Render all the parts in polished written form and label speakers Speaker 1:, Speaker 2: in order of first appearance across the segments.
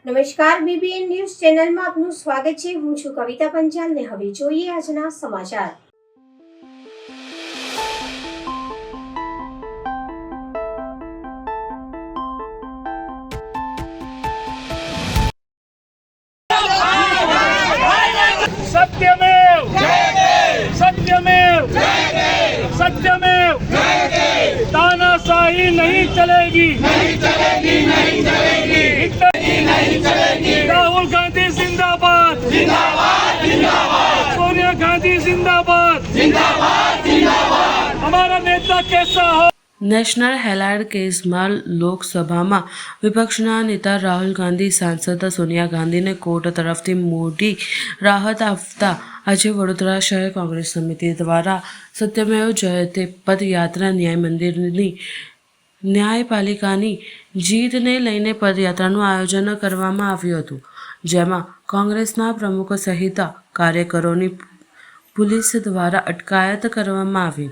Speaker 1: નમસ્કાર, BBN news ચેનલમાં આપનું સ્વાગત છે। હું છું કવિતા પંચાલ ને હવે જોઈએ આજના સમાચાર।
Speaker 2: सत्यमेव सत्यमेव सत्यमेव तानाशाही नहीं चलेगी, नहीं चलेगी, नहीं चलेगी, नहीं चलेगी। राहुल गांधी जिंदाबाद, जिंदाबाद, जिंदाबाद। सोनिया गांधी जिंदाबाद, जिंदाबाद, जिंदाबाद। हमारा नेता कैसा हो।
Speaker 3: નેશનલ હેરાલ્ડ કેસમાં લોકસભામાં વિપક્ષના નેતા રાહુલ ગાંધી સાંસદ સોનિયા ગાંધીને કોર્ટ તરફથી મોટી રાહત આપતા આજે વડોદરા શહેર કોંગ્રેસ સમિતિ દ્વારા સત્યમેવ જયતે પદયાત્રા ન્યાય મંદિરની ન્યાયપાલિકાની જીતને લઈને પદયાત્રાનું આયોજન કરવામાં આવ્યું હતું, જેમાં કોંગ્રેસના પ્રમુખ સહિત કાર્યકરોની પોલીસ દ્વારા અટકાયત કરવામાં આવી।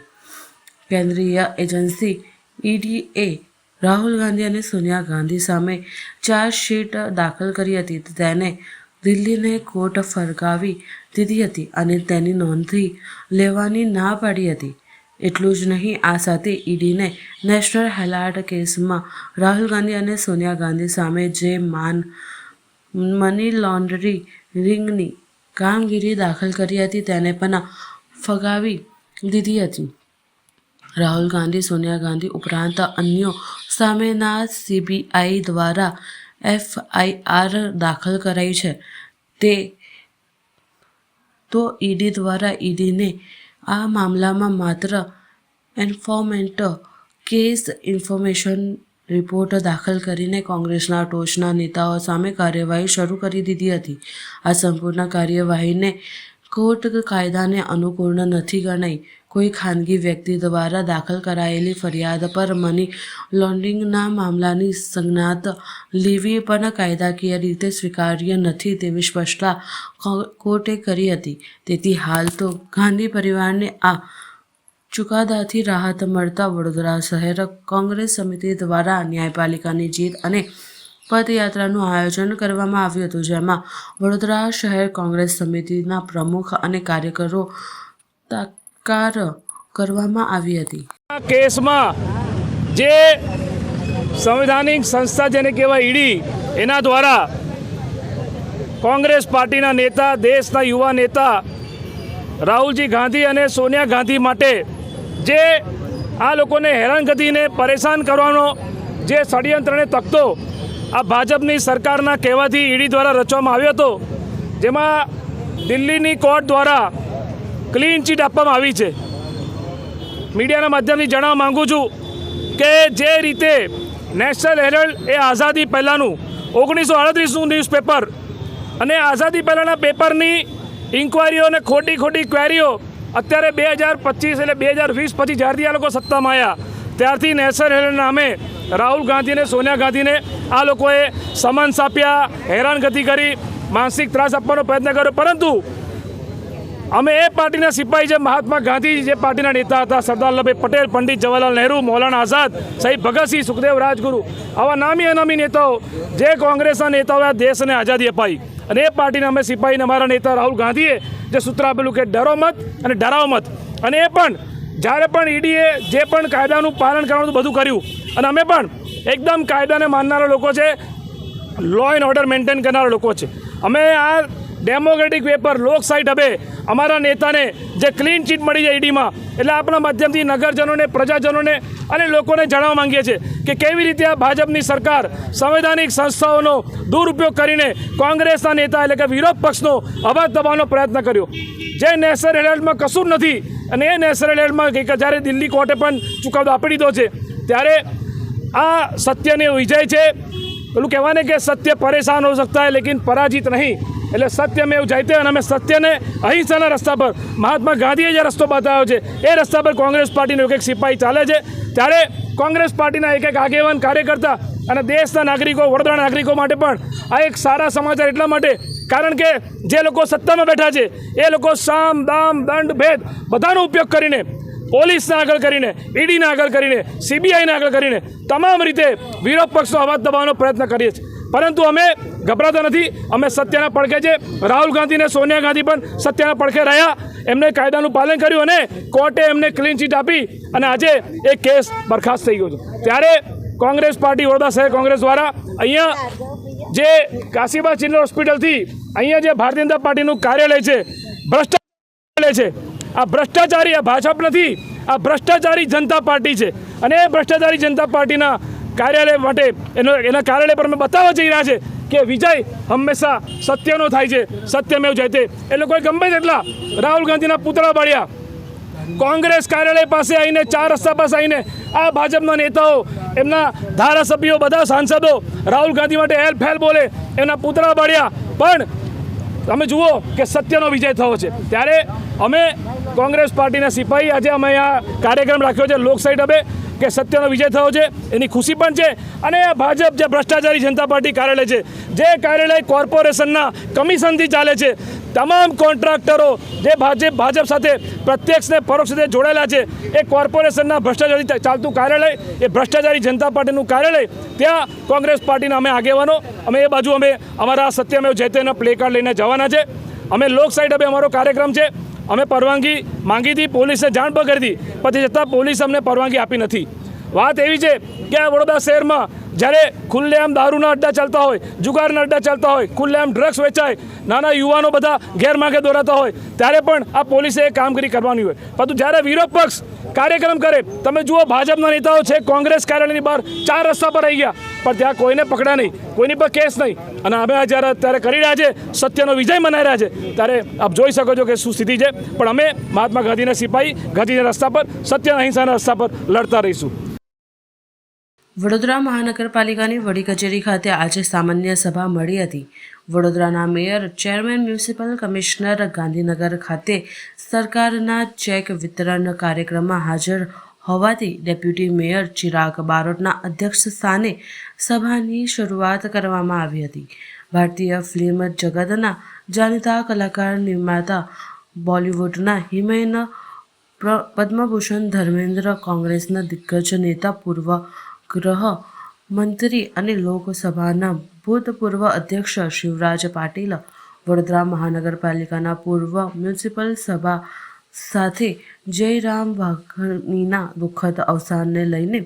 Speaker 3: કેન્દ્રીય એજન્સી ઈડીએ રાહુલ ગાંધી અને સોનિયા ગાંધી સામે ચાર્જશીટ દાખલ કરી હતી, તેને દિલ્હીને કોર્ટ ફરકાવી દીધી હતી અને તેની નોંધથી લેવાની ના પાડી હતી। એટલું જ નહીં, આ સાથે ઈડીને નેશનલ હેરાલ્ડ કેસમાં રાહુલ ગાંધી અને સોનિયા ગાંધી સામે જે મની લોન્ડરિંગની કામગીરી દાખલ કરી હતી તેને પણ ફગાવી દીધી હતી। રાહુલ ગાંધી, સોનિયા ગાંધી ઉપરાંત અન્યો સામેના સીબીઆઈ દ્વારા એફઆઈઆર દાખલ કરાઈ છે, તો ઈડી દ્વારા ઈડીને આ મામલામાં માત્ર એન્ફોર્સમેન્ટ કેસ ઇન્ફોર્મેશન રિપોર્ટ દાખલ કરીને કોંગ્રેસના ટોચના નેતાઓ સામે કાર્યવાહી શરૂ કરી દીધી હતી। આ સંપૂર્ણ કાર્યવાહીને કોર્ટ કાયદાને અનુકૂળ નથી ગણાઈ। કોઈ ખાનગી વ્યક્તિ દ્વારા દાખલ કરાયેલી ફરિયાદ પર મની લોન્ડરિંગના મામલાની સંજ્ઞાત લેવી પણ કાયદાકીય રીતે સ્વીકાર્ય નથી તેવી સ્પષ્ટતા કોર્ટે કરી હતી। તેથી હાલ તો ગાંધી પરિવારને આ ચુકાદાથી રાહત મળતા વડોદરા શહેર કોંગ્રેસ સમિતિ દ્વારા ન્યાયપાલિકાની જીત અને પદયાત્રાનું આયોજન કરવામાં આવ્યું હતું, જેમાં વડોદરા શહેર કોંગ્રેસ સમિતિના પ્રમુખ અને કાર્યકરો કરવામાં આવી હતી।
Speaker 2: આ કેસમાં જે સંવૈધાનિક સંસ્થા જેને કહેવાય ઈડી, એના દ્વારા કોંગ્રેસ પાર્ટીના નેતા, દેશના યુવા નેતા રાહુલજી ગાંધી અને સોનિયા ગાંધી માટે જે આ લોકોને હેરાનગતિને પરેશાન કરવાનો જે ષડયંત્રને તકતો આ ભાજપની સરકારના કહેવાથી ઈડી દ્વારા રચવામાં આવ્યો હતો, જેમાં દિલ્હીની કોર્ટ દ્વારા ક્લીન ચીટ આપવામાં આવી છે। મીડિયાના માધ્યમથી જણાવવા માગું છું કે જે રીતે નેશનલ હેરાલ્ડ એ આઝાદી પહેલાંનું 1938નું ન્યૂઝપેપર અને આઝાદી પહેલાંના પેપરની ઇન્કવાયરીઓ અને ખોટી ક્વેરીઓ અત્યારે 2025 એટલે 2020 પછી જ્યારથી આ લોકો સત્તામાં આવ્યા ત્યારથી નેશનલ હેરાલ્ડ નામે રાહુલ ગાંધી અને સોનિયા ગાંધીને આ લોકોએ સમન્સ આપ્યા, હેરાનગતિ કરી, માનસિક ત્રાસ આપવાનો પ્રયત્ન કર્યો, પરંતુ અમે એ પાર્ટીના સિપાહી છે, મહાત્મા ગાંધી જે પાર્ટીના નેતા હતા, સરદાર વલ્લભભાઈ પટેલ, પંડિત જવાહરલાલ નહેરુ, મૌલાના આઝાદ, શહીદ ભગતસિંહ, સુખદેવ, રાજગુરુ, આવા નામી અનામી નેતાઓ જે કોંગ્રેસના નેતાઓએ દેશને આઝાદી અપાઈ અને એ પાર્ટીના અમે સિપાહીને અમારા નેતા રાહુલ ગાંધીએ જે સૂત્ર આપેલું કે ડરો મત અને ડરાવો મત, અને એ પણ જ્યારે પણ ઈડીએ જે પણ કાયદાનું પાલન કરવાનું બધું કર્યું અને અમે પણ એકદમ કાયદાને માનનારા લોકો છે, લો એન્ડ ઓર્ડર મેન્ટેન કરનારા લોકો છે। અમે આ ડેમોક્રેટિક વે પર લોકશાહી ઢબે અમારા નેતાને જે ક્લીન ચીટ મળી જાય ઈડીમાં, એટલે આપણા માધ્યમથી નગરજનોને, પ્રજાજનોને અને લોકોને જણાવવા માંગીએ છીએ કે કેવી રીતે આ ભાજપની સરકાર સંવૈધાનિક સંસ્થાઓનો દુરુપયોગ કરીને કોંગ્રેસના નેતા એટલે કે વિરોધ પક્ષનો અવાજ દબાવવાનો પ્રયત્ન કર્યો, જે નેશનલ હેરાલ્ડમાં કશું નથી। અને એ નેશનલ હેરાલ્ડમાં જ્યારે દિલ્હી કોર્ટે પણ ચુકાદો આપી દીધો છે, ત્યારે આ સત્યને વિજય છે। પેલું કહેવાય ને કે સત્ય પરેશાન હો સકતા હૈ લેકિન પરાજિત નહીં, એટલે સત્યમેવ જયતે। અને અમે સત્યને અહિંસાના રસ્તા પર મહાત્મા ગાંધીએ જે રસ્તો બતાવ્યો છે એ રસ્તા પર કોંગ્રેસ પાર્ટીનો એક સિપાહી ચાલે છે। ત્યારે કોંગ્રેસ પાર્ટીના એક આગેવાન કાર્યકર્તા અને દેશના નાગરિકો, વડોદરાના નાગરિકો માટે પણ આ એક સારા સમાચાર એટલા માટે કારણ કે જે લોકો સત્તામાં બેઠા છે એ લોકો સામ, દામ, દંડ, ભેદ બધાનો ઉપયોગ કરીને પોલીસને આગળ કરીને, ઈડીને આગળ કરીને, સીબીઆઈને આગળ કરીને તમામ રીતે વિરોધ પક્ષનો અવાજ દબાવવાનો પ્રયત્ન કરીએ છીએ। પરંતુ અમે ગભરાતા નથી. અમે સત્યના પડખે છે. રાહુલ ગાંધી અને સોનિયા ગાંધી પણ સત્યના પડખે રહ્યા. એમને કાયદાનું પાલન કર્યું અને કોર્ટે એમને ક્લીન ચીટ આપી અને આજે એ કેસ બરખાસ્ત થઈ ગયો છે. ત્યારે કોંગ્રેસ પાર્ટી વડોદરા શહેર કોંગ્રેસ દ્વારા અહીંયા જે કાશીબાગ ચિલ્ડ્રન હોસ્પિટલથી અહીંયા જે ભારતીય જનતા પાર્ટીનું કાર્યાલય છે, ભ્રષ્ટાચાર છે. આ ભ્રષ્ટાચારી આ ભાજપ નથી, આ ભ્રષ્ટાચારી જનતા પાર્ટી છે. અને એ ભ્રષ્ટાચારી જનતા પાર્ટીના કાર્યાલય માટે એના કાર્યાલય પર અમે બતાવવા જઈ રહ્યા છે કે વિજય હંમેશા સત્યનો થાય છે, સત્યમેવ જયતે. એ લોકોએ ગમે તેટલા રાહુલ ગાંધીના પુતળા બાળ્યા. કોંગ્રેસ કાર્યાલય પાસે આવીને, 4 રસ્તા પાસે આવીને આ ભાજપના નેતાઓ, એમના ધારાસભ્યો, બધા સાંસદો રાહુલ ગાંધી માટે હેલ ફેલ બોલે, એમના પુતળા બાળ્યા. પણ તમે જુઓ કે સત્યનો વિજય થયો છે. ત્યારે અમે કોંગ્રેસ પાર્ટીના સિપાહી આજે અમે અહીંયા કાર્યક્રમ રાખ્યો છે લોકશાહી ઢબે કે સત્યનો વિજય થયો છે, એની ખુશી પણ છે. અને આ ભાજપ જે ભ્રષ્ટાચારી જનતા પાર્ટી કાર્યાલય છે, જે કાર્યાલય કોર્પોરેશનના કમિશનથી ચાલે છે, તમામ કોન્ટ્રાક્ટરો જે ભાજપ સાથે પ્રત્યક્ષ ને પરોક્ષ રીતે જોડાયેલા છે, એ કોર્પોરેશનના ભ્રષ્ટાચારી ચાલતું કાર્યાલય, એ ભ્રષ્ટાચારી જનતા પાર્ટીનું કાર્યાલય, ત્યાં કોંગ્રેસ પાર્ટીના અમે આગેવાનો અમે એ બાજુ અમે અમારા સત્યમેવ જયતેના પ્લે કાર્ડ લઈને જવાના છે. અમે લોકશાહી ઢબે અમારો કાર્યક્રમ છે. અમે પરવાનગી માંગી હતી, પોલીસને જાણ પણ કરી હતી, પછી છતાં પોલીસ અમને પરવાનગી આપી નથી. વાત એવી છે કે આ વડોદરા શહેરમાં જ્યારે ખુલ્લેઆમ દારૂના અડ્ડા ચાલતા હોય, જુગારના અડ્ડા ચાલતા હોય, ખુલ્લેઆમ ડ્રગ્સ વેચાય, નાના યુવાનો બધા ગેરમાર્ગે દોરાતા હોય, ત્યારે પણ આ પોલીસે એ કામગીરી કરવાની હોય. પરંતુ જ્યારે વિરોધ પક્ષ કાર્યક્રમ કરે, તમે જુઓ ભાજપના નેતાઓ છે કોંગ્રેસ કાર્યાલયની બહાર 4 રસ્તા પર આવી ગયા, પણ ત્યાં કોઈને પકડ્યા નહીં, કોઈની પર કેસ નહીં. અને અમે જ્યારે અત્યારે કરી રહ્યા છે, સત્યનો વિજય મનાઈ રહ્યા છે, ત્યારે આપ જોઈ શકો છો કે શું સ્થિતિ છે. પણ અમે મહાત્મા ગાંધીના સિપાહી, ગાંધીના રસ્તા પર, સત્યના અહિંસાના રસ્તા પર લડતા રહીશું.
Speaker 3: વડોદરા મહાનગરપાલિકાની વડી કચેરી ખાતે આજે સામાન્ય સભા મળી હતી. વડોદરાના mayor, chairman, municipal commissioner Gandhinagar ખાતે સરકારના ચેક વિતરણ કાર્યક્રમમાં હાજર હોવાથી ડેપ્યુટી મેયર ચિરાગ બારોટના અધ્યક્ષ સ્થાને સભાની શરૂઆત કરવામાં આવી હતી. ભારતીય ફિલ્મ જગતના જાણીતા કલાકાર, નિર્માતા, બોલિવૂડના હિમેન પદ્મભૂષણ ધર્મેન્દ્ર, કોંગ્રેસના દિગ્ગજ નેતા, પૂર્વ ગૃહ મંત્રી અને લોકસભાના ભૂતપૂર્વ અધ્યક્ષ શિવરાજ પાટીલ, વડોદરા મહાનગરપાલિકાના પૂર્વ મ્યુનિસિપલ સભા સાથે જયરામ વાઘાણીના દુઃખદ અવસાનને લઈને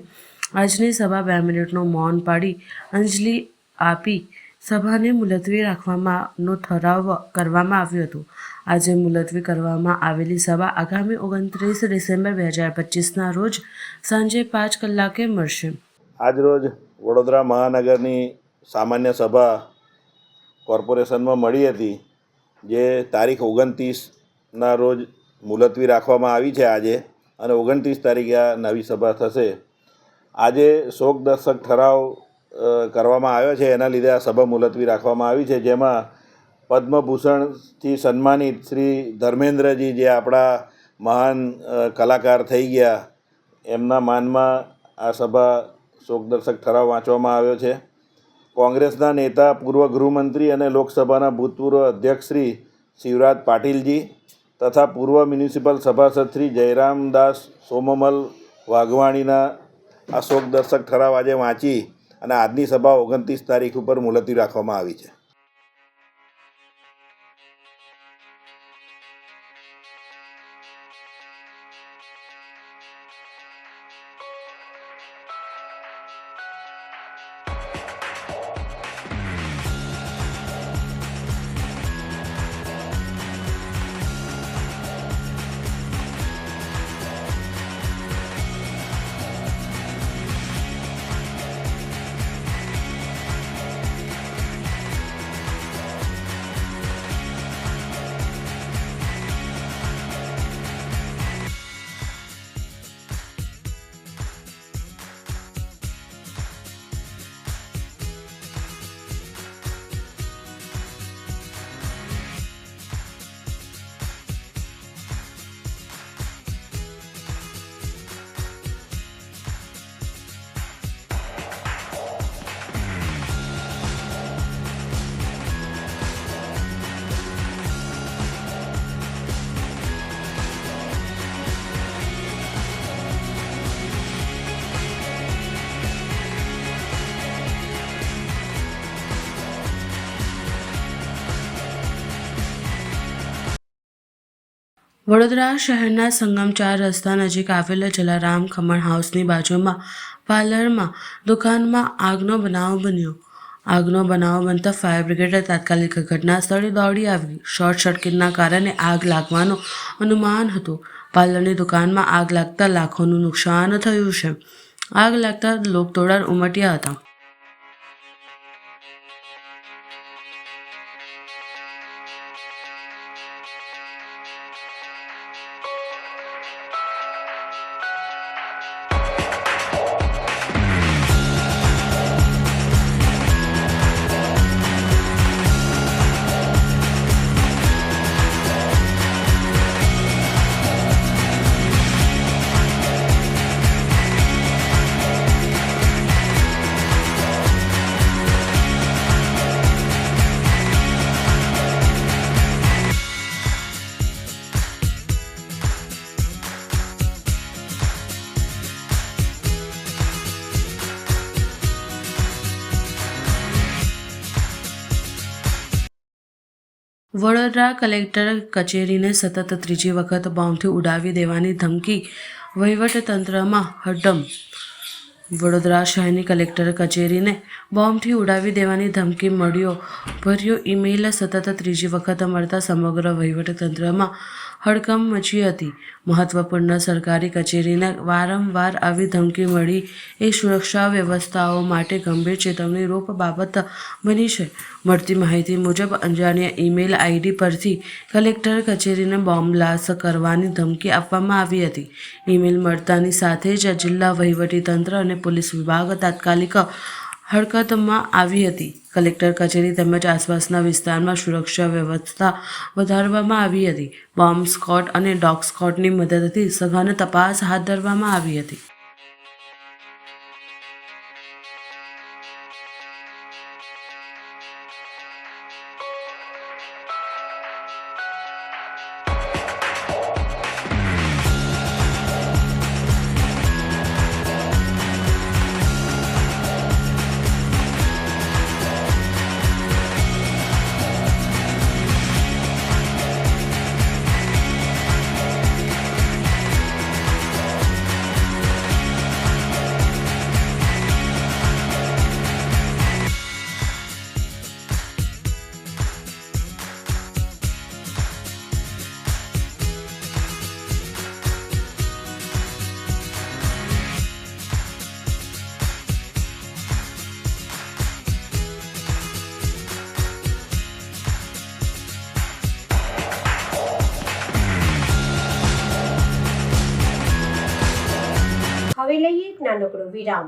Speaker 3: આજની સભા 2 મિનિટનું મૌન પાડી અંજલિ આપી સભાને મુલતવી રાખવાનો ઠરાવ કરવામાં આવ્યો હતો. આજે મુલતવી કરવામાં આવેલી સભા આગામી 29 ડિસેમ્બર 2025ના રોજ સાંજે 5 કલાકે મળશે.
Speaker 4: આજરોજ વડોદરા મહાનગરની સામાન્ય સભા કોર્પોરેશનમાં મળી હતી, જે તારીખ 29ના રોજ મુલતવી રાખવામાં આવી છે આજે, અને 29 તારીખે આ નવી સભા થશે. આજે શોકદર્શક ઠરાવ કરવામાં આવ્યો છે, એના લીધે આ સભા મુલતવી રાખવામાં આવી છે, જેમાં પદ્મભૂષણથી સન્માનિત શ્રી ધર્મેન્દ્રજી, જે આપણા મહાન કલાકાર થઈ ગયા, એમના માનમાં આ સભા શોકદર્શક ઠરાવ વાંચવામાં આવ્યો છે. કોંગ્રેસના નેતા, પૂર્વ ગૃહમંત્રી અને લોકસભાના ભૂતપૂર્વ અધ્યક્ષ શ્રી શિવરાજ પાટીલજી તથા પૂર્વ મ્યુનિસિપલ સભાસદ શ્રી જયરામદાસ સોમમલ વાઘવાણીના આ શોકદર્શક ઠરાવ આજે વાંચી અને આજની સભા 29 તારીખ ઉપર મુલતવી રાખવામાં આવી છે.
Speaker 3: વડોદરા શહેરના સંગમ 4 રસ્તા નજીક આવેલા જલારામ ખમણ હાઉસની બાજુમાં પાર્લરમાં દુકાનમાં આગનો બનાવ બન્યો. આગનો બનાવ બનતા ફાયર બ્રિગેડે તાત્કાલિક ઘટના સ્થળે દોડી આવી. શોર્ટ સર્કિટના કારણે આગ લાગવાનું અનુમાન હતું. પાર્લરની દુકાનમાં આગ લાગતા લાખોનું નુકસાન થયું છે. આગ લાગતા લોકતોડાણ ઉમટ્યા હતા. વડોદરા કલેક્ટર કચેરીને સતત ત્રીજી વખત બોમ્બથી ઉડાવી દેવાની ધમકી, વહીવટતંત્રમાં હડમ. વડોદરા શહેરની કલેક્ટર કચેરીને બોમ્બથી ઉડાવી દેવાની ધમકી મળ્યો ભર્યો ઈમેલ સતત ત્રીજી વખત મળતા સમગ્ર વહીવટતંત્રમાં હડકંપ મચી હતી. મહત્વપૂર્ણ સરકારી કચેરીને વારંવાર આવી ધમકી મળી એ સુરક્ષા વ્યવસ્થાઓ માટે ગંભીર ચેતવણીરૂપ બાબત બની છે. મળતી માહિતી મુજબ અજાણ્યા ઈમેલ આઈડી પરથી કલેક્ટર કચેરીને બોમ્બ બ્લાસ્ટ કરવાની ધમકી આપવામાં આવી હતી. ઈમેલ મળતાની સાથે જ જિલ્લા વહીવટીતંત્ર અને પોલીસ વિભાગ તાત્કાલિક હરકતમાં આવી હતી. કલેક્ટર કચેરી તેમજ આસપાસના વિસ્તારમાં સુરક્ષા વ્યવસ્થા વધારવામાં આવી હતી. બોમ્બ સ્ક્વોડ અને ડોગ સ્ક્વોડની મદદથી સઘન તપાસ હાથ ધરવામાં આવી હતી.
Speaker 1: હવે લઈએ એક નાનકડો વિરામ.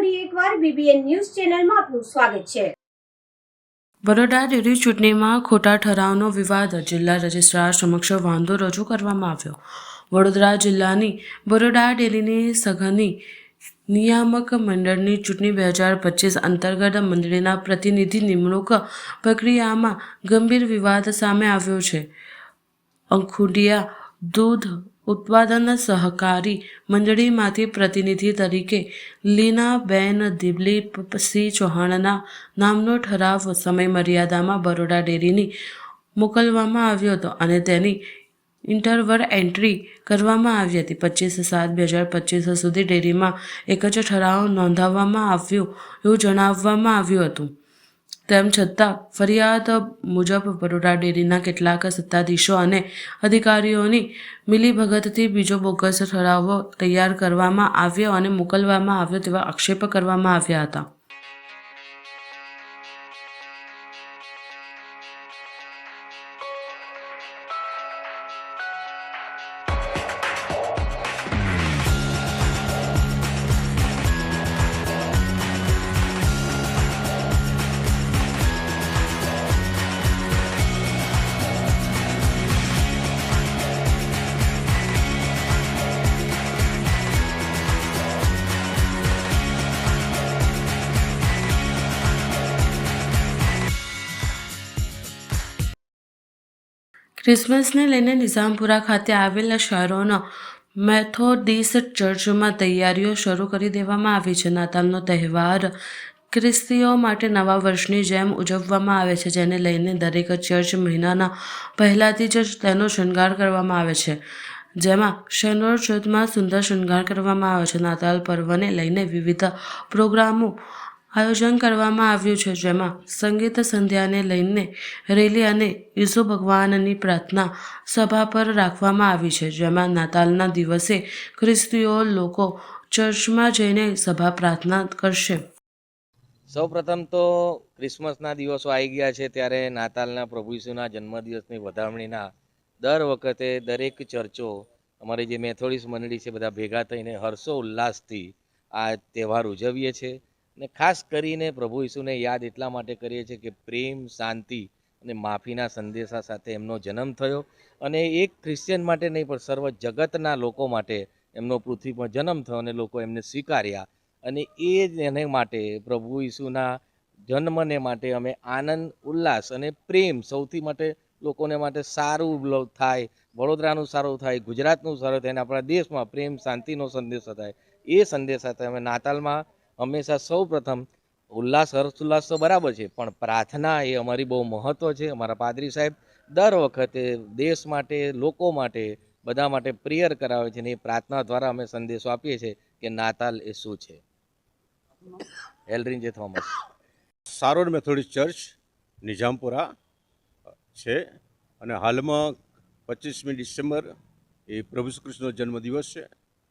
Speaker 1: ફરી એકવાર BBN ન્યૂઝ ચેનલમાં આપનું સ્વાગત છે.
Speaker 3: બરોડા ડેરી ચૂંટણીમાં ખોટા ઠરાવનો વિવાદ જિલ્લા રજિસ્ટ્રાર સમક્ષ વાંધો રજૂ કરવામાં આવ્યો. વડોદરા જિલ્લાની બરોડા ડેરીની સઘની નિયામક મંડળની ચૂંટણી 2025 અંતર્ગત મંડળીના પ્રતિનિધિ નિમણૂક પ્રક્રિયામાં ગંભીર વિવાદ સામે આવ્યો છે. અંખુડિયા દૂધ ઉત્પાદન સહકારી મંડળીમાંથી પ્રતિનિધિ તરીકે લીનાબેન દિલીપસિંહ ચૌહાણના નામનો ઠરાવ સમયમર્યાદામાં બરોડા ડેરીની મોકલવામાં આવ્યો હતો અને તેની ઇન્ટરવલ એન્ટ્રી કરવામાં આવી હતી. 25/7/2025 સુધી ડેરીમાં એક જ ઠરાવ નોંધાવવામાં આવ્યો એવું જણાવવામાં આવ્યું હતું. તેમ છતાં ફરિયાદ મુજબ બરોડા ડેરીના કેટલાક સત્તાધીશો અને અધિકારીઓની મિલીભગતથી બીજો બોગસ ઠરાવ તૈયાર કરવામાં આવ્યો અને મોકલવામાં આવ્યો તેવા આક્ષેપ કરવામાં આવ્યા હતા. ક્રિસમસને લઈને નિઝામપુરા ખાતે આવેલા શહેરોના મેથોડિસ્ટ ચર્ચમાં તૈયારીઓ શરૂ કરી દેવામાં આવી છે. નાતાલનો તહેવાર ખ્રિસ્તીઓ માટે નવા વર્ષની જેમ ઉજવવામાં આવે છે, જેને લઈને દરેક ચર્ચ મહિનાના પહેલાથી જ તેનો શણગાર કરવામાં આવે છે, જેમાં શેનોર ચોથમાં સુંદર શણગાર કરવામાં આવે છે. નાતાલ પર્વને લઈને વિવિધ પ્રોગ્રામો આયોજન કરવામાં આવ્યું છે, જેમાં સંગીત સંધ્યાને લઈને રેલી અને ઈસુ ભગવાનની પ્રાર્થના સભા પર રાખવામાં આવી છે, જેમાં નાતાલના દિવસે ખ્રિસ્તીઓ લોકો ચર્ચમાં જઈને સભા પ્રાર્થના કરશે.
Speaker 5: સૌપ્રથમ તો ક્રિસમસના દિવસો આવી ગયા છે, ત્યારે નાતાલના પ્રભુ ઈસુના જન્મદિવસની વધામણીના દર વખતે દરેક ચર્ચો, અમારી જે મેથોડિસ્ટ મંડળી છે, બધા ભેગા થઈને હર્ષો ઉલ્લાસથી આ તહેવાર ઉજવીએ છીએ. અને ખાસ કરીને પ્રભુ ઈસુને યાદ એટલા માટે કરીએ છીએ કે પ્રેમ, શાંતિ અને માફીના સંદેશા સાથે એમનો જન્મ થયો અને એક ક્રિશ્ચિયન માટે નહીં પણ સર્વ જગતના લોકો માટે એમનો પૃથ્વી પર જન્મ થયો અને લોકો એમને સ્વીકાર્યા. અને એ જ એને માટે પ્રભુ ઈસુના જન્મને માટે અમે આનંદ, ઉલ્લાસ અને પ્રેમ સૌથી માટે લોકોને માટે સારું થાય, વડોદરાનું સારું થાય, ગુજરાતનું સારું થાય અને આપણા દેશમાં પ્રેમ, શાંતિનો સંદેશો થાય, એ સંદેશ સાથે અમે નાતાલમાં હંમેશા સૌ પ્રથમ ઉલ્લાસ, હર્ષોલ્લાસ તો બરાબર છે, પણ પ્રાર્થના એ અમારી બહુ મહત્ત્વ છે. અમારા પાદરી સાહેબ દર વખતે દેશ માટે, લોકો માટે, બધા માટે પ્રેયર કરાવે છે અને એ પ્રાર્થના દ્વારા અમે સંદેશો આપીએ છીએ કે નાતાલ એ શું છે. એલરીન જે થોમસ,
Speaker 6: સારોર મેથોડિસ્ટ ચર્ચ નિઝામપુરા છે અને હાલમાં 25મી ડિસેમ્બર એ પ્રભુ ઈસુ ખ્રિસ્તનો જન્મદિવસ છે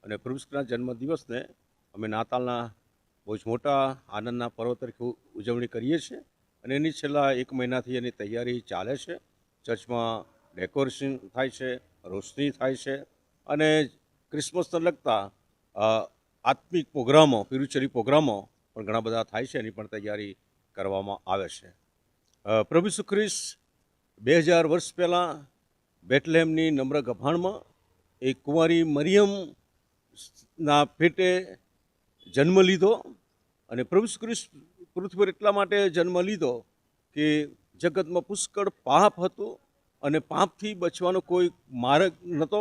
Speaker 6: અને પ્રભુ ઈસુના જન્મદિવસને અમે નાતાલના બહુ જ મોટા આનંદના પર્વ તરીકે ઉજવણી કરીએ છીએ અને એની છેલ્લા 1 મહિનાથી એની તૈયારી ચાલે છે. ચર્ચમાં ડેકોરેશન થાય છે, રોશની થાય છે અને ક્રિસમસને લગતા આત્મિક પ્રોગ્રામો, સ્પિરિચ્યુઅલ પ્રોગ્રામો પણ ઘણા બધા થાય છે, એની પણ તૈયારી કરવામાં આવે છે. પ્રભુ ઈસુ ખ્રિસ્ત 2000 વર્ષ પહેલાં બેથલેહેમની નમ્ર ગભાણમાં એક કુંવારી મરિયમના પેટે જન્મ લીધો અને પ્રભુ ઈસુ ખ્રિસ્ત પૃથ્વી પર એટલા માટે જન્મ લીધો કે જગતમાં પુષ્કળ પાપ હતું અને પાપથી બચવાનો કોઈ માર્ગ નહોતો.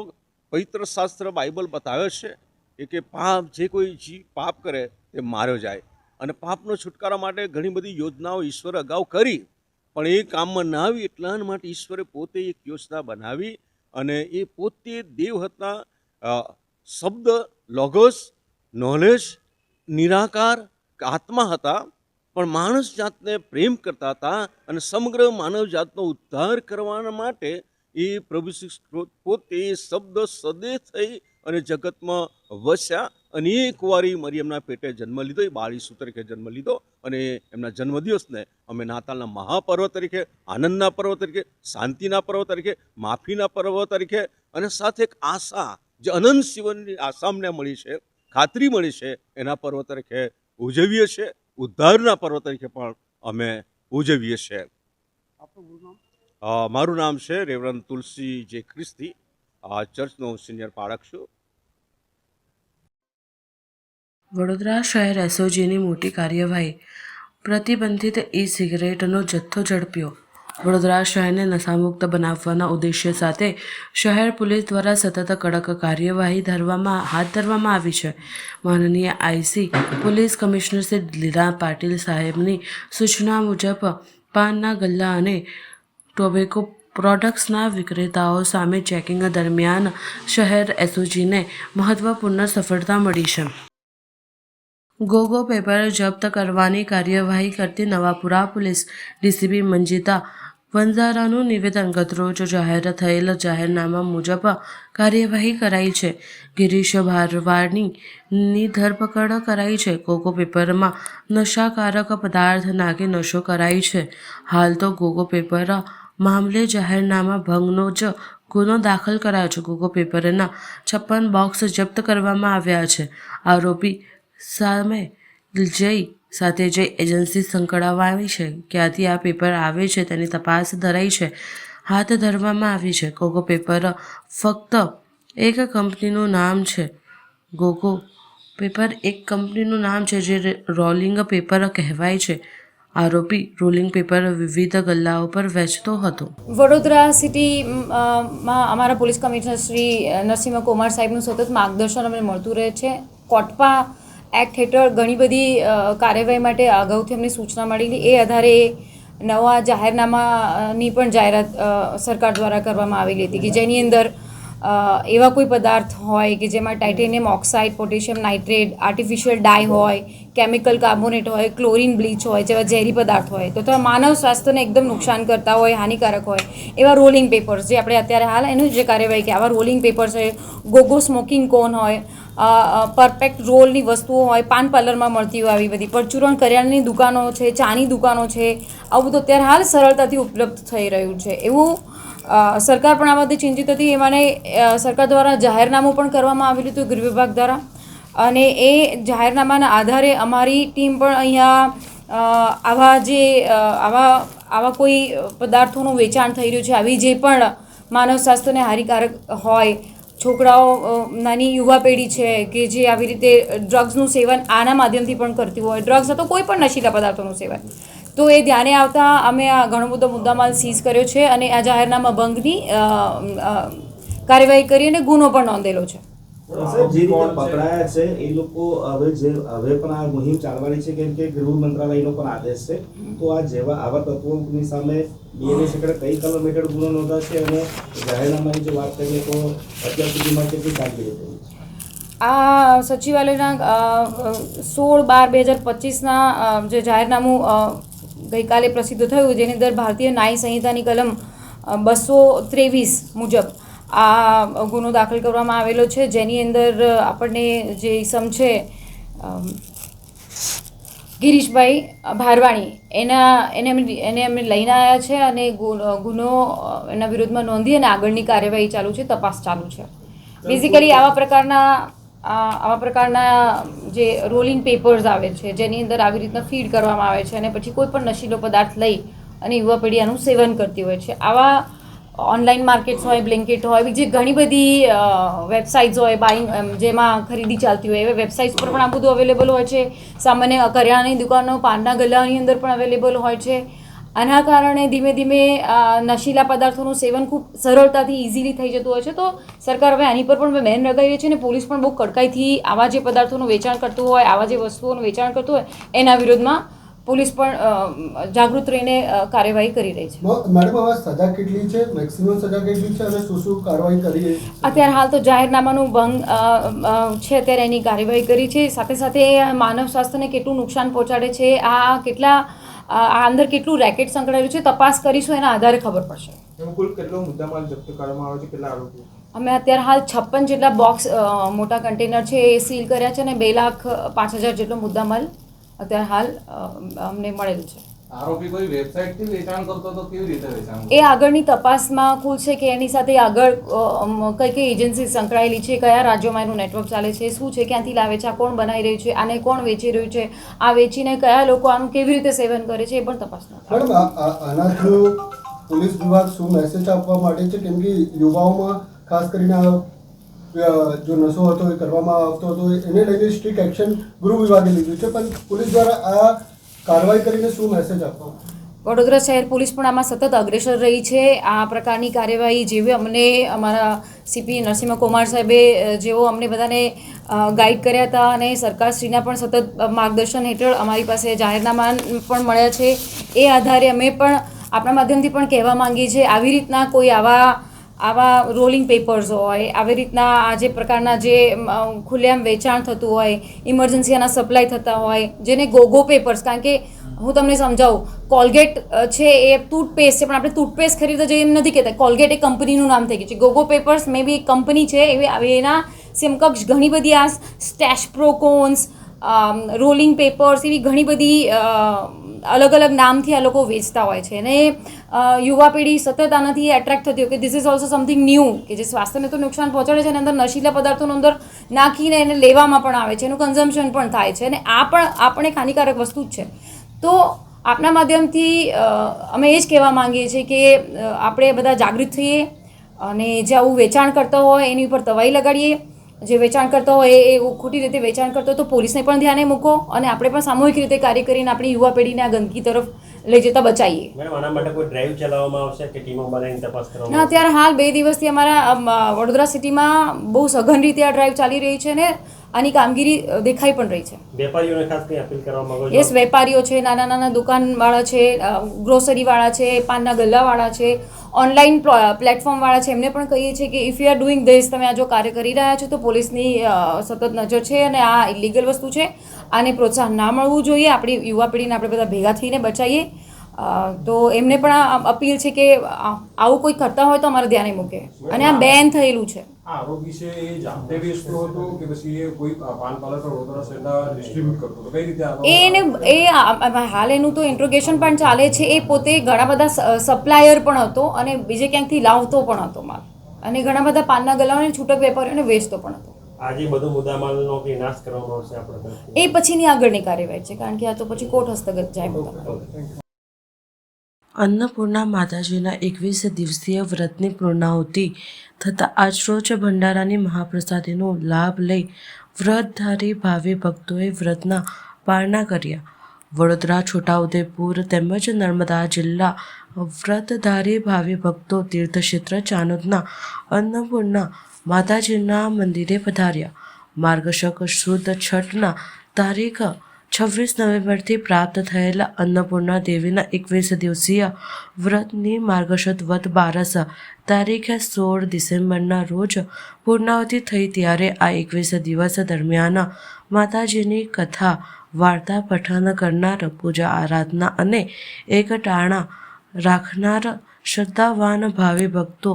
Speaker 6: પવિત્ર શાસ્ત્ર બાઇબલ બતાવે છે કે પાપ જે કોઈ પાપ કરે તે માર્યો જાય અને પાપનો છુટકારા માટે ઘણી બધી યોજનાઓ ઈશ્વરે અગાઉ કરી, પણ એ કામમાં ના આવી. એટલા માટે ઈશ્વરે પોતે એક યોજના બનાવી અને એ પોતે દેવ હતા, શબ્દ, લોગોસ, નોલેજ, નિરાકાર આત્મા હતા, પણ માણસ જાતને પ્રેમ કરતા હતા અને સમગ્ર માનવ જાતનો ઉદ્ધાર કરવા માટે એ પ્રભુ પોતે શબ્દ સદે થઈ અને જગતમાં વસ્યા અને એ કુંવારી મરિયમના પેટે જન્મ લીધો, એ બાળ ઈસુ તરીકે જન્મ લીધો અને એમના જન્મદિવસને અમે નાતાલના મહાપર્વ તરીકે, આનંદના પર્વ તરીકે, શાંતિના પર્વ તરીકે, માફીના પર્વ તરીકે અને સાથે એક આશા જે અનંત જીવનની આશા અમને મળી છે, ખાતરી મળી છે, એના પર્વ તરીકે ઉજવીએ છીએ. ઉદ્ધારના પર્વ તરીકે પણ અમે ઉજવીએ છીએ. મારું નામ છે રેવરન્ડ તુલસી જે ખ્રિસ્તી. આ ચર્ચનો સિનિયર પાળક છું.
Speaker 3: વડોદરા શહેર એસઓજીની મોટી કાર્યવાહી. પ્રતિબંધિત ઈ સિગરેટનો જથ્થો ઝડપ્યો. વડોદરા શહેરને નશામુક્ત બનાવવાના ઉદ્દેશ્ય સાથે શહેર પોલીસ દ્વારા સતત કડક કાર્યવાહી હાથ ધરવામાં આવી છે. માનનીય આઈસી પોલીસ કમિશનર શ્રી લીલા પાટીલ સાહેબની સૂચના મુજબ પાનના ગલ્લા અને ટોબેકો પ્રોડક્ટ્સના વિક્રેતાઓ સામે ચેકિંગ દરમિયાન શહેર એસઓજીને મહત્વપૂર્ણ સફળતા મળી છે. ગોગો પેપર જપ્ત કરવાની કાર્યવાહી કરતી નવાપુરા પોલીસ ડીસીપી મંજિતા વંજારાનું નિવેદન. ગતરોજ જાહેર થયેલ જાહેરનામા મુજબ કાર્યવાહી કરાઈ છે. ગિરીશ ભારવાણીની ધરપકડ કરાઈ છે. ગોગો પેપરમાં નશાકારક પદાર્થ નાખી નશો કરાઈ છે. હાલ તો ગોગો પેપર મામલે જાહેરનામા ભંગનો જ ગુનો દાખલ કરાયો છે. ગોગો પેપરના 56 બોક્સ જપ્ત કરવામાં આવ્યા છે. આરોપી સામે સાથે જે એજન્સી સંકળાવી છે, ક્યાંથી આ પેપર આવે છે તેની તપાસ હાથ ધરવામાં આવી છે. ગોગો પેપર ફક્ત એક કંપનીનું નામ છે. ગોગો પેપર એક કંપનીનું નામ છે જે રોલિંગ પેપર કહેવાય છે. આરોપી રોલિંગ પેપર વિવિધ ગલ્લાઓ પર વેચતો હતો.
Speaker 7: વડોદરા સિટીમાં અમારા પોલીસ કમિશનર શ્રી નરસિંહ કુમાર સાહેબનું સતત માર્ગદર્શન અમને મળતું રહે છે. કોટપા એક્ટ હેઠળ ઘણી બધી કાર્યવાહી માટે અગાઉથી અમને સૂચના મળેલી. એ આધારે નવા જાહેરનામાની પણ જાહેરાત સરકાર દ્વારા કરવામાં આવેલી હતી કે જેની અંદર એવા કોઈ પદાર્થ હોય કે જેમાં titanium oxide, potassium nitrate, artificial dye હોય, કેમિકલ કાર્બોનેટ હોય, ક્લોરિન બ્લીચ હોય જેવા ઝેરી પદાર્થ હોય તો માનવ સ્વાસ્થ્યને એકદમ નુકસાન કરતા હોય, હાનિકારક હોય એવા રોલિંગ પેપર્સ જે આપણે અત્યારે હાલ એનું જે કાર્યવાહી કે આવા રોલિંગ પેપર્સ હોય, ગોગો સ્મોકિંગ કોન હોય, પરફેક્ટ રોલની વસ્તુઓ હોય, પાન પાર્લરમાં મળતી હોય આવી બધી, પરચુરણ કરિયાણાની દુકાનો છે, ચાની દુકાનો છે, આવું બધું અત્યારે હાલ સરળતાથી ઉપલબ્ધ થઈ રહ્યું છે. એવું સરકાર પણ આ બાબતે ચિંતિત હતી. એમાંને સરકાર દ્વારા જાહેરનામું પણ કરવામાં આવેલું હતું ગૃહ વિભાગ દ્વારા, અને એ જાહેરનામાના આધારે અમારી ટીમ પણ અહીંયા આવા કોઈ પદાર્થોનું વેચાણ થઈ રહ્યું છે, આવી જે પણ માનવ સ્વાસ્થ્યને હાનિકારક હોય, છોકરાઓ નાની યુવા પેઢી છે કે જે આવી રીતે ડ્રગ્સનું સેવન આના માધ્યમથી પણ કરતી હોય, ડ્રગ્સ અથવા કોઈ પણ નશીલા પદાર્થોનું સેવન, તો એ ધ્યાને આવતા અમે આ ઘણો બધો મુદ્દામાલ સીઝ કર્યો છે અને આ જાહેરનામા ભંગની કાર્યવાહી કરી અને ગુનો પણ નોંધેલો છે.
Speaker 8: જે રીતે પકડાયા છે એ લોકો હવે પણ આ મુહિમ ચાલવાની છે, કેમ કે ગૃહ મંત્રાલયનો પણ આદેશ છે. તો આવા તત્વોની સામે બીએનએસ હેઠળ કઈ કલમ હેઠળ ગુનો નોંધાશે અને જાહેરનામાની જો વાત કરીએ તો અત્યાર સુધીમાં કેટલી કામગીરી થઈ છે?
Speaker 7: આ સચિવાલયના 16/12/2025ના જે જાહેરનામું ગઈકાલે પ્રસિદ્ધ થયું, જેની અંદર ભારતીય ન્યાય સંહિતાની કલમ 223 મુજબ આ ગુનો દાખલ કરવામાં આવેલો છે, જેની અંદર આપણને જે ઇસમ છે ગિરીશભાઈ ભારવાણી એને અમે લઈને આવ્યા છે અને ગુનો એના વિરુદ્ધમાં નોંધી અને આગળની કાર્યવાહી ચાલુ છે, તપાસ ચાલુ છે. બેઝિકલી આવા પ્રકારના જે રોલિંગ પેપર્સ આવે છે જેની અંદર આવી રીતના ફીડ કરવામાં આવે છે અને પછી કોઈ પણ નશીલો પદાર્થ લઈ અને યુવા પેઢી આનું સેવન કરતી હોય છે. આવા ઓનલાઈન માર્કેટ્સ હોય, બ્લિંકિટ હોય, બીજી ઘણી બધી વેબસાઇટ્સ હોય બાઇંગ જેમાં ખરીદી ચાલતી હોય, એવા વેબસાઇટ્સ પર પણ આ બધું અવેલેબલ હોય છે. સામાન્ય કરિયાણાની દુકાનો, પાનના ગલ્લાની અંદર પણ અવેલેબલ હોય છે. આના કારણે ધીમે ધીમે નશીલા પદાર્થોનું સેવન ખૂબ સરળતાથી ઇઝીલી થઈ જતું હોય છે. તો સરકાર હવે આની પર પણ બેન લગાવી છે અને પોલીસ પણ બહુ કડકાઈથી આવા જે પદાર્થોનું વેચાણ કરતું હોય, આવા જે વસ્તુઓનું વેચાણ કરતું હોય એના વિરોધમાં પોલીસ પણ જાગૃત રહીને કાર્યવાહી કરી રહી છે.
Speaker 9: મેડમ, હવે સજા કેટલી છે, મેક્સિમમ સજા કેટલી છે અને શું શું કાર્યવાહી કરી રહી છે?
Speaker 7: અત્યારે હાલ તો જાહેરનામાનું ભંગ છે, અત્યારે એની કાર્યવાહી કરી છે. સાથે સાથે માનવ સ્વાસ્થ્યને કેટલું નુકસાન પહોંચાડે છે, આ અંદર કેટલું રેકેટ સંકળાયેલું છે, તપાસ કરીશું, એના આધારે ખબર પડશે.
Speaker 8: કુલ કેટલો મુદ્દામાલ જપ્ત કરવામાં આવે છે, કેટલા આરોપીઓ?
Speaker 7: અમે અત્યારે હાલ 56 જેટલા બોક્સ મોટા કન્ટેનર છે એ સીલ કર્યા છે અને 2,05,000 જેટલો મુદ્દામાલ અત્યારે હાલ અમને મળેલ છે.
Speaker 10: આરોપી કોઈ વેબસાઇટથી વેચાણ કરતો તો કેવી રીતે વેચાણ
Speaker 7: એ આગળની તપાસમાં ખુલશે કે એની સાથે આગળ કઈ કઈ એજન્સી સંકળાયેલી છે, કયા રાજ્યોમાં એનું નેટવર્ક ચાલે છે, શું છે, ક્યાંથી લાવે છે, આ કોણ બનાવી રહ્યું છે, આને કોણ વેચી રહ્યું છે, આ વેચીને કયા લોકો આનું કેવી રીતે સેવન કરે છે, એ પણ તપાસમાં.
Speaker 9: મેડમ આના થ્રુ પોલીસ વિભાગ શું મેસેજ આપવા માટે છે? કેમ કે યુવાઓમાં ખાસ કરીને જો નશો હતો એ કરવામાં આવતો હતો, એને લઈને સ્ટ્રિક્ટ એક્શન ગૃહ વિભાગે લીધું છે, પણ પોલીસ દ્વારા આ કાર્યવાહી કરીને શું મેસેજ આપવા?
Speaker 7: વડોદરા શહેર પોલીસ પણ આમાં સતત અગ્રેસર રહી છે. આ પ્રકારની કાર્યવાહી જેવી અમને અમારા સીપી નરસિંહ કુમાર સાહેબે જેવો અમને બધાને ગાઈડ કર્યા હતા અને સરકારશ્રીના પણ સતત માર્ગદર્શન હેઠળ અમારી પાસે જાહેરનામા પણ મળ્યા છે. એ આધારે અમે પણ આપણા માધ્યમથી પણ કહેવા માંગીએ છીએ, આવી રીતના કોઈ આવા રોલિંગ પેપર્સ હોય, આવી રીતના આ જે પ્રકારના જે ખુલ્લેઆમ વેચાણ થતું હોય, ઇમરજન્સીના સપ્લાય થતા હોય, જેને ગોગો પેપર્સ, કારણ કે હું તમને સમજાવું, કોલગેટ છે એ ટૂથપેસ્ટ છે, પણ આપણે ટૂથપેસ્ટ ખરીદવા જઈએ એમ નથી કહેતા. કોલગેટ એ કંપનીનું નામ થઈ ગયું છે. ગોગો પેપર્સ મે બી કંપની છે, એના સમકક્ષ ઘણી બધી આ સ્ટેશ પ્રોકોન્સ, રોલિંગ પેપર્સ, એવી ઘણી બધી અલગ અલગ નામથી આ લોકો વેચતા હોય છે. અને યુવા પેઢી સતત આનાથી એટ્રેક્ટ થતી હોય કે this is also something new, કે જે સ્વાસ્થ્યને તો નુકસાન પહોંચાડે છે અને અંદર નશીલા પદાર્થોનો અંદર નાખીને એને લેવામાં પણ આવે છે, એનું કન્ઝમ્પશન પણ થાય છે, અને આ પણ એક હાનિકારક વસ્તુ જ છે. તો આપના માધ્યમથી અમે એ જ કહેવા માંગીએ છીએ કે આપણે બધા જાગૃત થઈએ અને જે આવું વેચાણ કરતા હોય એની ઉપર તવાઈ લગાડીએ. જે વેચાણ કરતો હોય એ ખોટી રીતે વેચાણ કરતો હોય તો પોલીસને પણ ધ્યાને મૂકો અને આપણે પણ સામૂહિક રીતે કાર્ય કરીને આપણી યુવા પેઢીને આ ગંદકી તરફ લઈ જતા બચાવીએ.
Speaker 11: મેડમ, આના માટે કોઈ ડ્રાઈવ ચલાવવામાં આવશે કે ટીમો બનાવીને તપાસ કરવામાં
Speaker 7: ના, અત્યારે હાલ 2 દિવસથી અમારા વડોદરા સિટીમાં બહુ સઘન રીતે આ ડ્રાઈવ ચાલી રહી છે ને આની કામગીરી દેખાઈ પણ રહી છે.
Speaker 11: વેપારીઓને ખાસ કંઈ અપીલ કરવા માંગો છો?
Speaker 7: યસ, વેપારીઓ છે, નાના નાના દુકાનવાળા છે, ગ્રોસરીવાળા છે, પાનના ગલ્લાવાળા છે, ઓનલાઈન પ્લેટફોર્મવાળા છે, એમને પણ કહીએ છીએ કે if you are doing this, તમે આ જો કાર્ય કરી રહ્યા છો તો પોલીસની સતત નજર છે અને આ ઇલીગલ વસ્તુ છે, આને પ્રોત્સાહન ના મળવું જોઈએ. આપણી યુવા પેઢીને આપણે બધા ભેગા થઈને બચાવીએ. તો એમને પણ અપીલ છે કે આવું કોઈ કરતા હોય તો અમારે ધ્યાને મૂકે, અને આ બેન થયેલું છે.
Speaker 10: આરોપી છે એ જાતે વેચતો હતો કે પછી એ કોઈ પાન પાર્લર વડોદરા શહેરના ડિસ્ટ્રીબ્યુટ કરતો હતો? કઈ રીતે
Speaker 7: એને હાલ એનું તો ઇન્ટ્રોગેશન પણ ચાલે છે. એ પોતે ઘણા બધા સપ્લાયર પણ હતો અને બીજે ક્યાંકથી લાવતો પણ હતો માલ, અને ઘણા બધા પાનના ગલ્લાઓને છૂટક વેપારીઓને વેચતો પણ હતો.
Speaker 11: આજે બધો મુદ્દામાલનો કે નાશ કરવામાં આવશે આપણે?
Speaker 7: એ પછીની આગળની કાર્યવાહી છે, કારણ કે આ તો પછી કોર્ટ હસ્તગત જાય બધા.
Speaker 3: અન્નપૂર્ણા માતાજીના 21 દિવસીય વ્રતની પૂર્ણાહુતિ થતાં આજરોજ ભંડારાની મહાપ્રસાદીનો લાભ લઈ વ્રતધારી ભાવિ ભક્તોએ વ્રતના પારણા કર્યા. વડોદરા, છોટાઉદેપુર તેમજ નર્મદા જિલ્લા વ્રતધારી ભાવિ ભક્તો તીર્થક્ષેત્ર ચાનોદના અન્નપૂર્ણા માતાજીના મંદિરે પધાર્યા. માર્ગશક શુદ્ધ છઠના તારીખ 26 નવેમ્બરથી પ્રાપ્ત થયેલા અન્નપૂર્ણા દેવીના 21 દિવસીય વ્રતની માર્ગશત વદ 12 તારીખે 16 ડિસેમ્બરના રોજ પૂર્ણાહુતિ થઈ. ત્યારે આ 21 દિવસ દરમિયાન માતાજીની કથા વાર્તા પઠન કરનાર, પૂજા આરાધના અને એકટાણા રાખનાર શ્રદ્ધાવાન ભાવિ ભક્તો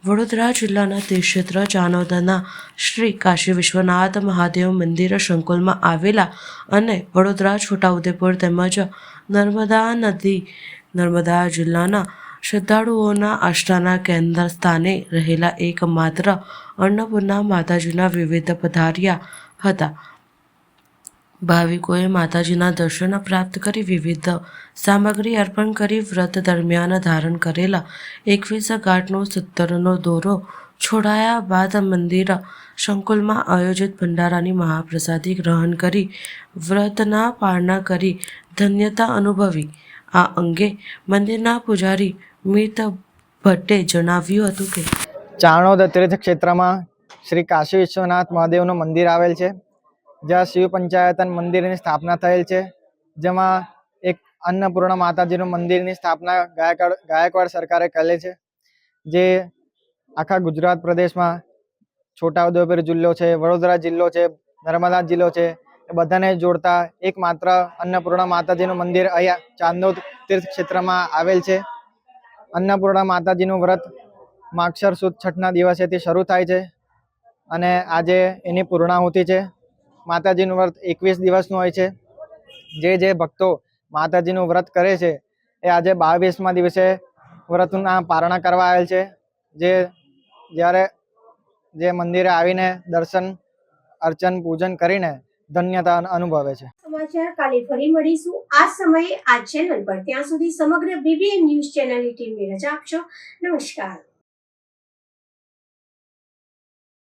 Speaker 3: વડોદરા જિલ્લાના તીર્થક્ષેત્ર ચાનોદના શ્રી કાશી વિશ્વનાથ મહાદેવ મંદિર સંકુલમાં આવેલા અને વડોદરા, છોટાઉદેપુર તેમજ નર્મદા જિલ્લાના શ્રદ્ધાળુઓના આસ્થાના કેન્દ્ર સ્થાને રહેલા એકમાત્ર અન્નપૂર્ણા માતાજીના વિવિધ પધાર્યા હતા. ભાવિકોએ માતાજીના દર્શન પ્રાપ્ત કરી વિવિધ સામગ્રી અર્પણ કરી વ્રત દરમિયાન ધારણ કરેલા 21 ગાંઠનો 17નો દોરો છોડાયા બાદ મંદિર સંકુલમાં આયોજિત ભંડારાની મહાપ્રસાદી ગ્રહણ કરી વ્રતના પારણા કરી ધન્યતા અનુભવી. આ અંગે મંદિરના પૂજારી મિત ભટ્ટે જણાવ્યું હતું કે
Speaker 12: ચાણોદ તીર્થ ક્ષેત્રમાં શ્રી કાશી વિશ્વનાથ મહાદેવનું મંદિર આવેલ છે, જ્યાં શિવ પંચાયતન મંદિરની સ્થાપના થયેલ છે, જેમાં એક અન્નપૂર્ણા માતાજીનું મંદિરની સ્થાપના ગાયકવાડ સરકારે કરેલી છે, જે આખા ગુજરાત પ્રદેશમાં છોટાઉદેપુર જિલ્લો છે, વડોદરા જિલ્લો છે, નર્મદા જિલ્લો છે, એ બધાને જોડતા એકમાત્ર અન્નપૂર્ણા માતાજીનું મંદિર અહીંયા ચાંદોદ તીર્થ ક્ષેત્રમાં આવેલ છે. અન્નપૂર્ણા માતાજીનું વ્રત માગશર સુદ છઠના દિવસેથી શરૂ થાય છે અને આજે એની પૂર્ણાહુતિ છે. માતાજીનું વ્રત 21 દિવસનું હોય છે. જે ભક્તો માતાજીનું વ્રત કરે છે એ આજે 22મા દિવસે વ્રતના પારણા કરવા આવેલ છે, જે મંદિરે આવીને દર્શન અર્ચન પૂજન કરીને ધન્યતા અનુભવે છે.
Speaker 1: સમાચાર કાલે ફરી મળીશું આ સમયે આ ચેનલ પર. ત્યાં સુધી સમગ્ર BBN ન્યૂઝ ચેનલની ટીમને રજા આપશો. નમસ્કાર.